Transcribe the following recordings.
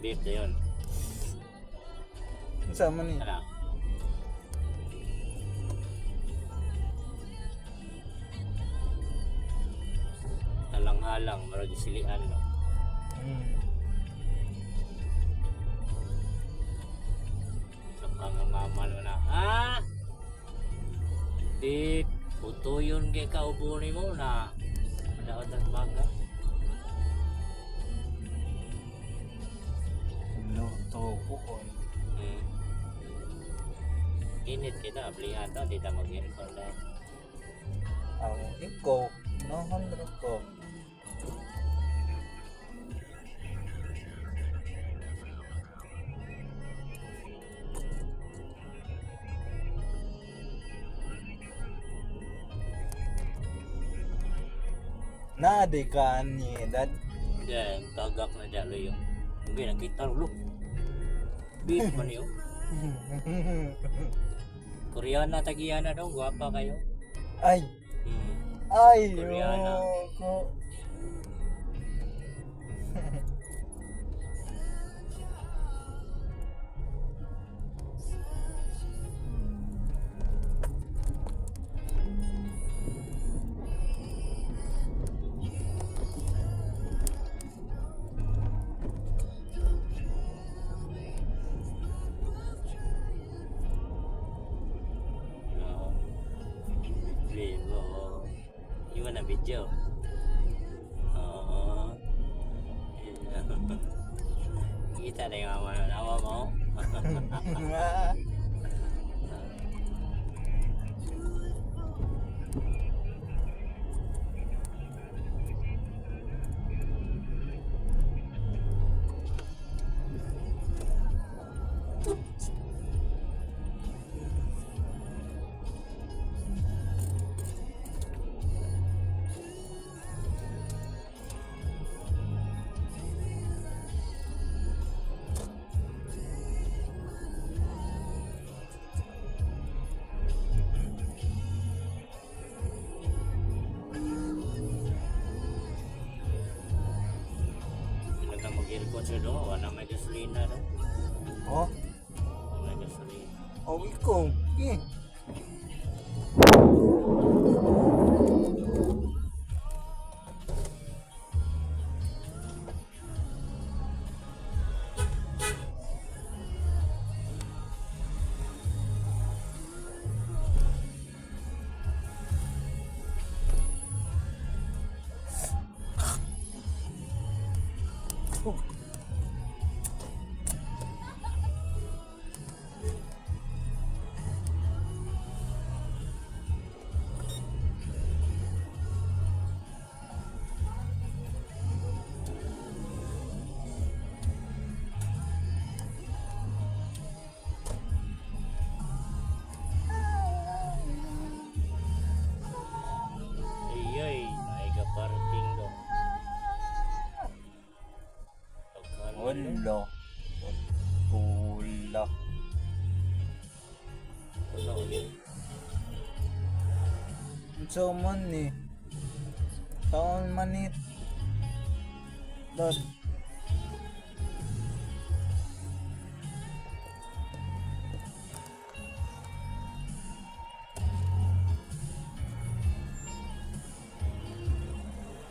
beef na yun. Sama ni. Ano? Halang-halang, marag silian, no? Sa pangangaman mo na, di, puto yun kay kaupo ni mo na daot ang baga. Luto ko ko. Init kita, ablihan to, di ta mag-aircon na. Ikaw, nahandro ko. Nade ka ni dad. Yan, tagak na dyan lo yung. Hindi, nakita lo. Beef man yun. Koreana, Tagiyana daw, guwapa kayo. Ay. Ay, Koreana. ko. Vivo. Iwan na video. Oo. Kita na yung mga nawa mo. Nagka mag-aircon siya doon, wala may gasolina doon. Oh, Wala gasolina. ikaw. Iyay, naiga parting doon. Wala. Pula. Wala ulit. So man ni. Taon manit. Dad.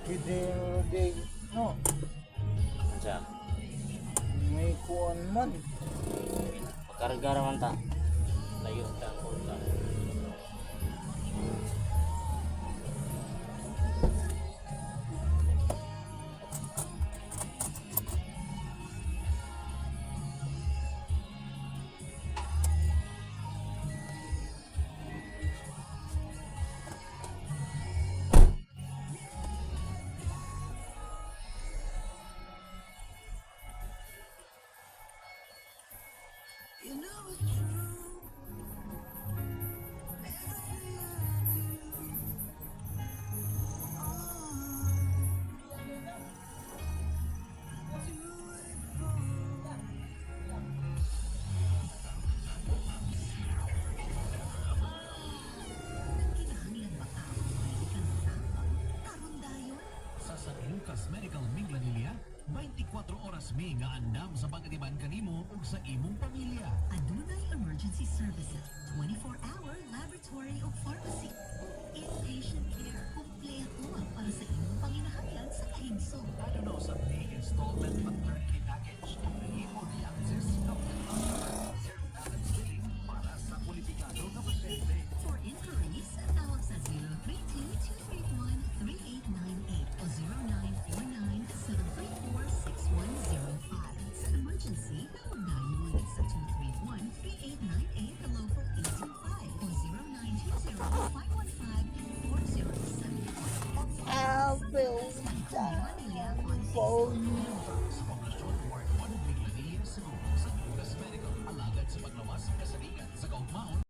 Hindi, no. Ansa? May kuan man. Makarga raman ta. Layo ta ko ta. Lucas Medical Minglan Ilian 24 oras mi nga andam sa pagatiban kanimo ug sa imong pamilya. Aduna